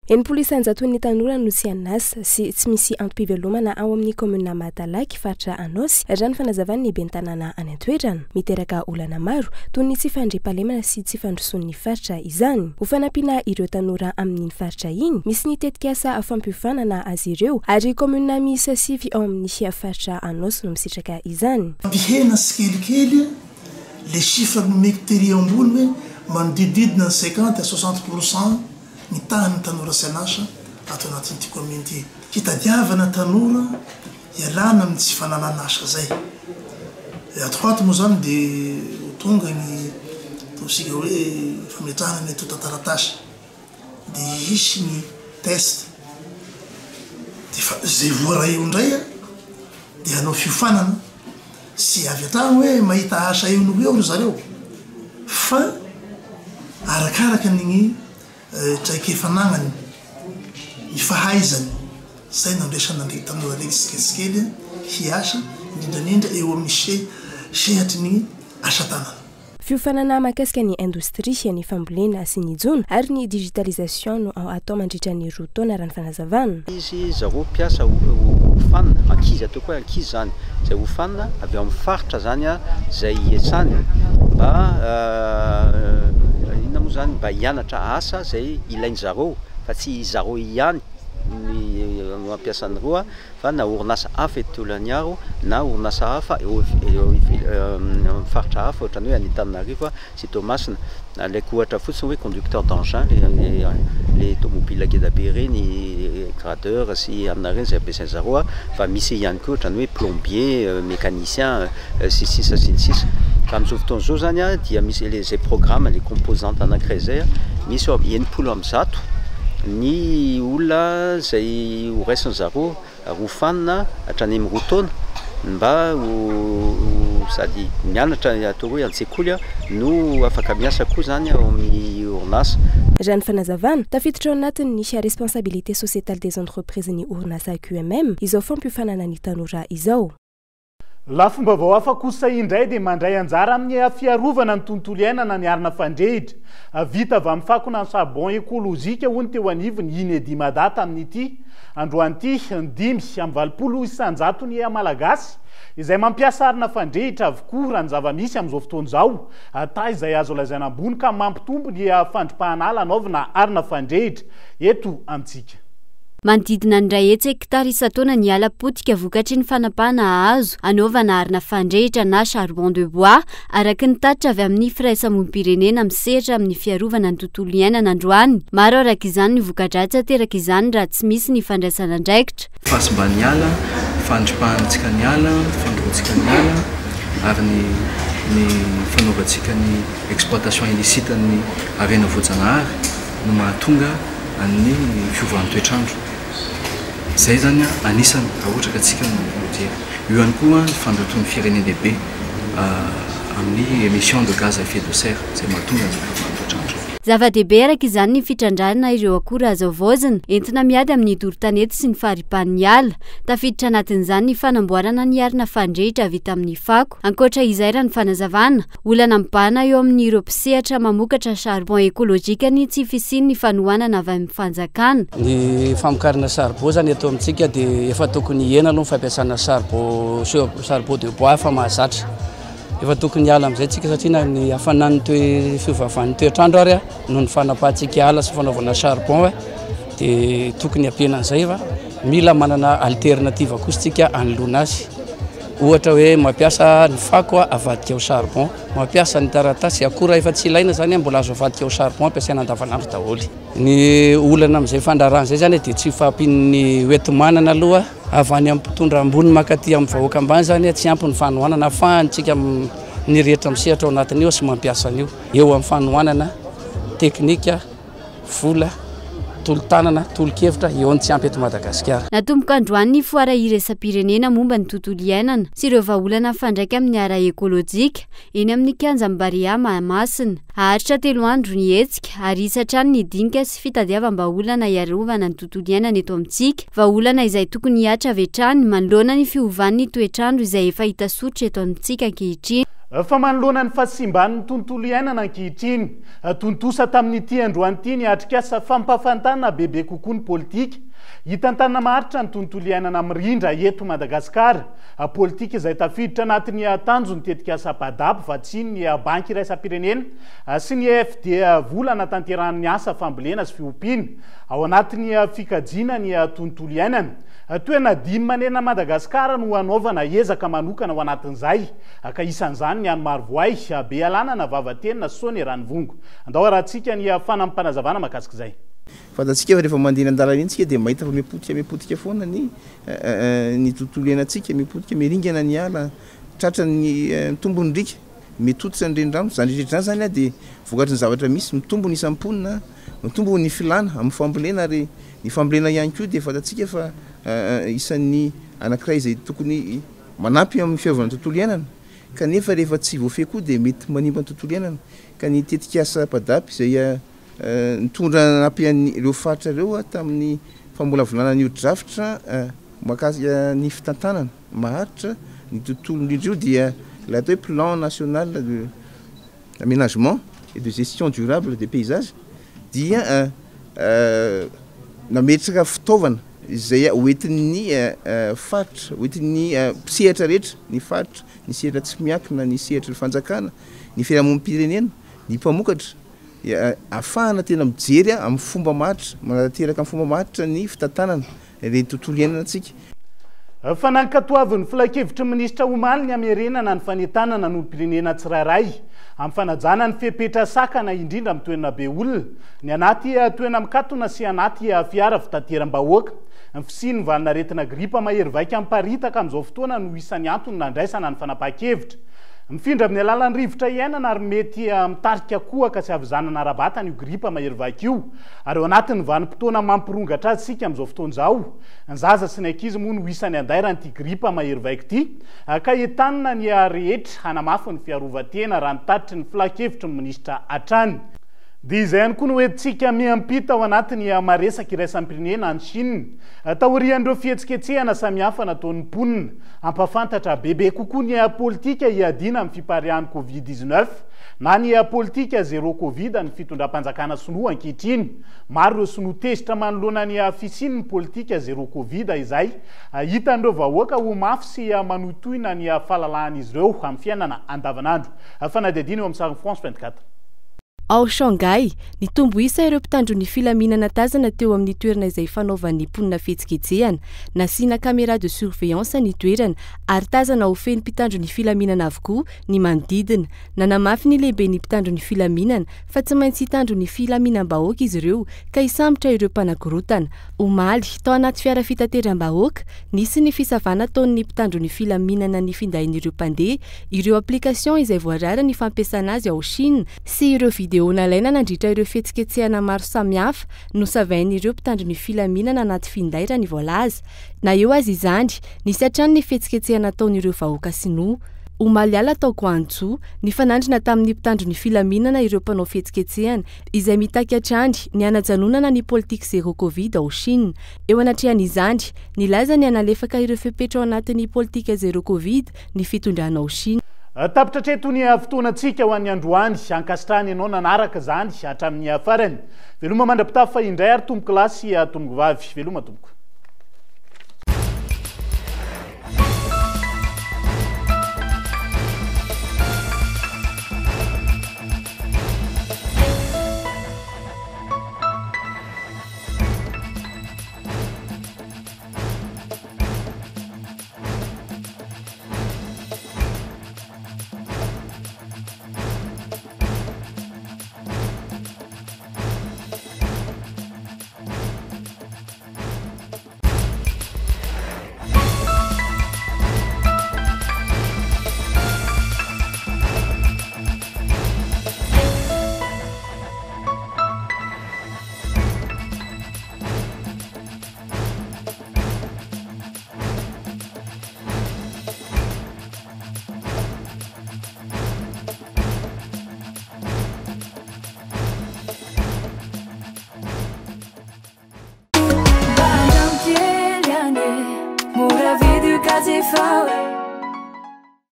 Enimpolo isanjaton'ny tanora no tsy anasa sy tsy misy antom-pivelomana ao amin'ny komuna Madalaky faritra Anosy raha ny fanazavany ny ben'ny tanàna any an-toerana miteraka olana maro toy ny tsy fandriam-pahalemana sy tsy fandrosoan'ny faritra izany. Ho fanampiana ireo tanora amin'ny faritra iny misy ny tetika asa fampiofanana azy ireo ary komuna miisa 7 ao amin'ny faritra Anosy no misitraka izany. Ampihena sy kelikely les chiffres numériques ambony hoe manodididina 50 à 60% ny tahany tanora sy anasa ato anatin'ity commune ity. Hitadiavana tanora ialana amin'ny tsy fananana asa zay. Ato moa zany dia tonga ny tosika hoe fametrahana ny tantaratasy dia hisy ny test dia zay voaray eo indray dia hanao fiofanana sy avy atrano hoe mahita asa eo no eo zareo fa arakaraka ny traikefananany ny fahaizany zay nandresana ny tanora regny sikesikely hiasa indrindrandrindra eo amin'ny sehatry ny asa tanana. Fiofanana mahakasika ny indostria ny fambolena sy ny jona ary ny digitalisation no atao mandritra ny roa taona raha ny fanazavana. Izy zareo mpiasa hofanina ankizy atao koa ankizy zany zay hofanina avy amin'ny faritra zany zay hiasany mba inona moa zany mba hianatra asa zay ilainy zareo fa tsy zareo ihany ny ampiasany roa fa na orinasa hafa eto Tolaniaro na orinasa hafa faritra hafa ohatrany hoe Antananarivo sy Toamasina alaiko ohatra fotsiny hoe conducteur d'engin les tomobiles ngeda be reny gradeur sy amina reny zay ampiasainy zareo fa misy ihany koa ohatrany hoe plombier mécanicien sy sisa sy ny sisa. Fa amin'izao fotoana izao zany dia misy les programmes les composantes anankiray zay misy 70 ny olona zay horaisin zareo hofanina hatrany amin'ny roa taona mba sady mianatra atao hoe an-tsekoly no afaka miasa koa zany ao amin'ny orinasa. Raha ny fanazavana tafiditra ao anatiny ny responsabilité sociétale des entreprises ny orinasa QMM izao fampiofanana ny tanora izao. Lafomba hafa kosa indray dia mandray anjara amin'ny fiarovana ny tontolo iainana ny arina fandrehitra. Vita avy amin'ny fakona ny charbon écologique hoy ny teo anivony Inedi Madata amin'ity. androan'ity ny 5 ny malagasy izay mampiasa arina fandrehitra avokoa raha ny zava-misy amin'izao fotoan'izao ata izay azo lazaina ambony ka mampitombo ny fandripahanala anaovana arina fandrehitra eto amintsika. Manodidina ny 1 hektara isan-taona ny ala-potika vokatry ny fanapahana hazo anaovana arina fandrehitra na charbon de bois araka ny tatitra avy amin'ny firaisamonim-pirenena misehatra amin'ny fiarovana ny tontolo iainana androany. Maro araka izany ny voka-dratsy ateraka izany raha tsy misy ny fandraisana andraikitra. Fahasimbany ala, fandripahantsika ny ala, fandroantsika ny ala ary ny fanaovantsika ny exploitation illicite ny arena voajanahary no mahatonga amin'ny fiovan'ny toetrandro. Zay zany anisany raha ohatra ka tsika nojery. Io ihany koa ny fandroton'ny firenena lehibe amin'ny émission de gaz à effet de serre zay mahatonga ny fiovan'ny toetrandro. Zava-dehibe araka izany ny fitrandrana ireo akora azo vozina entina miady amin'ny doro-tanety sy ny faharipan'ny ala. Tafiditra anatin'izany ny fanamboarana ny arina fandrehitra vita amin'ny fako. Ankoatra izay raha ny fanazavana, olana mibahana eo amin'ny Europe mamokatra charbon ekolojika ny tsy fisian'ny fanohanana avy amin'ny fanjakana. Ny famokarana charbon zany eto amintsika dia efa tokony hiena aloha ny fampiasana charbon de bois fa mahazatra. Efa tokony ala amin'izay tsika satria ny hafanan'ny fiovavan'ny toetrandro ary noho ny fanapahantsika ala sy fanaovana charbon dia tokony ampiana an'izay fa mila manana alternative kosa tsika anoloana azy. Ohatra hoe mampiasa ny fako avadika ao charbon, mampiasa ny taratasy akora efa tsy ilaina zany mbola azo avadika ao charbon ampiasaina andavanandro daholo. Ny olana amin'izay fandrarana izay zany dia tsy fampin'ny hoentomanana aloha avy any amin'ny mpitondra ambony makaty amin'ny vahoaka ambany zany tsy ampy ny fanohanana afahantsika ny rehetra misehatra ao anatin'io sy mampiasa an'io eo amin'ny fanohanana teknika, vola, tolo-tanana, tolo-kevitra eo ny tsy ampy eto Madagasikara. Natomboka androany ny foara iraisam-pirenena momba ny tontolo iainana sy ireo vahaolana fandraika amin'ny ara ekolojika eny amin'ny kianja Mbarea Mahamasina. Aharitra 3 andro ny hetsika ary isatrany ny dinika sy fitadiavam-bahaolana iarovana ny tontolo iainana eto amintsika. Vahaolana izay tokony hiatra avy hatrany manoloana ny fiovan'ny toetrandro izay efa hita sotra eto amintsika ankehitriny. Fa manoloana ny fahasimban'ny tontolo iainana ankehitriny, tontosa tamin'ity androan'ity ny atrikasa fampafantana bebe kokoa ny politika. Hitantanana maharitra ny tontolo iainana mirindra eto Madagasikara. Politika izay tafiditra anatin'ny tanjony tetika sapadabo fa tsy ny banky iraisam-pirenena sy ny FD volana tanterahany asa fambolena sy fiompiana ao anatin'ny fikajiana ny tontolo iainana. Toerana 5 manena Madagasikara no anaovana ezaka manokana ao anatin'izay ka isan'izany ny any Marivoay, Bealanana, Vavatenina, Sony, Ranivongo. Andao arahantsika ny fanampanazavana mahakasika izay. Fantatsika fa rehefa mandeha an-dalana itsika dia mahita fa mipotika foana ny tontolo iainantsika, mipotika miringana ny ala, tratra ny tombony rika, mitotitra ny renirano. Zany rehetra zany dia vokatry ny zavatra misy mitombo ny isam-ponina, mitombo ny filana amin'ny fambolena ary ny fambolena ihany koa dia fantatsika fa isan'ny anankiray izay tokony manampy amin'ny fiarovana tontolo iainana. Kanefa rehefa tsy voafehy koa dia mety manimba ny tontolo iainana. Ka ny tetika asa padapy izay nitondra nampian'ny ireo faritra ireo tamin'ny famolavolana ny drafitra mahakasika ny fitantanana maharitra ny tontolo indrindra io dia le atao hoe plan national d'aménagement et de gestion durable des paysages dia nametraka fitaovana izay hoentin'ny faritra, hoentin'ny mpisehatra rehetra, ny faritra, ny sehatra tsy miankina, ny sehatra fanjakana, ny fiarahamonim-pirenena, ny mpamokatra afahana tena mijery amin'ny fomba maharitra, manateraka amin'ny fomba maharitra ny fitantanana ireny tontolo iainana antsika. Fa nankatoavin'ny filakevitry minisitra omaly ny amerenana ny fanentanana n'olom-pirenena tsirairay amin'ny fanajana ny fepetra sakana indrindra amin'ny toerana be olona, ny anaty toerana mikatona sy anaty fiara fitateram-bahoaka. Ny fisiany valina aretina gripa mahery vaika miparitaka amin'izao fotoana no isan'ny antony nandraisana ny fanapahan-kevitra. Mifindra amin'ny alalan'ny rivotra iainana ary mety mitarika koa ka tsy avizanana rabatana io gripa mahery vaika io. Ary ao anatin'ny vanim-potoana mampirongatra azy sika amin'izao fotoan'izao. Ny zaza sy ny ankizy moa no isan'ny andairany'ity gripa mahery vaika ity ka entanina ny rehetra hanamafy ny fiarovan-tena raha nitatitry ny filakevitry ny minisitra hatrany. Dia izay ihany koa no hoentintsika miampita ao anatin'ny maresaka iraisam-pirenena any Chine. Taorian'ireo fihetsiketsehana samihafa nataon'ny mponina hampafantatra bebe kokoa ny politika hiadiana amin'ny fiparihan'ny Covid-19 na ny politika zéro covid ny fitondram-panjakana sinoa ankehitriny maro ireo sinoa tezitra manoloana ny fisiny ny politika zéro covid izay hitan'ireo vahoaka ho mafy sy manotoina ny fahalalahana izy ireo amin'ny fiainana andavanandro. Fanadihadiana eo amin'ny sariny France 24. Ao Shanghai, ny tombo isa ireo mpitandro ny filaminana tazana teo amin'ny toerana izay fanaovan'ny mponina fihetsiketsehana, nasiana caméra de surveillance ny toerana ary tazana ho feno mpitandro ny filaminana avokoa ny manodidina. Nanamafy ny lehibe ny mpitandro ny filaminana fa tsy maintsy hitandro ny filaminam-bahoaka izy ireo ka hisambotra ireo mpanakorotana. Omaly, tao anaty fiara fitateram-bahoaka, nisy ny fisavana taon'ny mpitandro ny filaminana ny findahin'ireo mpandeha, ireo application izay voarara ny fampiasana azy ao Chine sy ireo video nalaina nandritra ireo fihetsiketsehana maro samihafa no savain'ireo mpitandro ny filaminana anaty finday raha ny voalaza. Na eo azy izany, nisy hatrany ny fihetsiketsehana taon'ireo vahoaka sinoa. Omaly ala tao Guangzhou, ny fanandrina tamin'ny mpitandro ny filaminana ireo mpanao fihetsiketsehana izay mitaky hatrany ny hanajanonana ny politika zéro covid ao Chine. Eo anatrehan'izany, nilaza ny analefaka ireo fepetra ao anatin'ny politika zéro covid ny fitondrana ao Chine. Tapitra treto ny fotoanantsika ho an'ny androany ankasitrahany ianao nanaraka zany hatramin'ny farany. Veloma mandrapitafa indray ary tomboky lahy sy tomboky vavy. Veloma tomboko.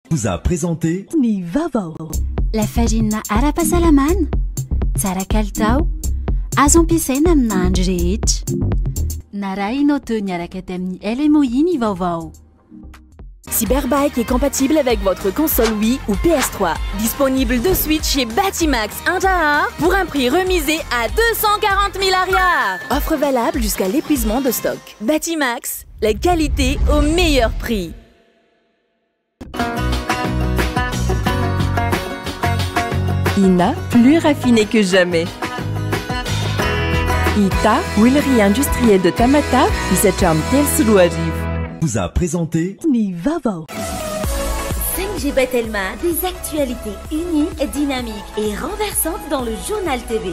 Vous a présenté Nivavo. La farine ara-pahasalamana, tsara kalitao, azo ampiasaina amina andro rehetra. Na raha ianao teo niaraka tamin'ny LMOI ny vaovao. Cyberbike est compatible avec votre console Wii ou PS3. Disponible de suite chez Batimax Indahar pour un prix remisé à 240 000 arrières. Offre valable jusqu'à l'épuisement de stock. Batimax, la qualité au meilleur prix. INA, plus raffiné que jamais. ITA, huilerie industrielle de Tamata, Isacham Telsuruariv. Vous a présenté Nivavo. 5G Batelma, des actualités uniques, dynamiques et renversantes dans le journal TV.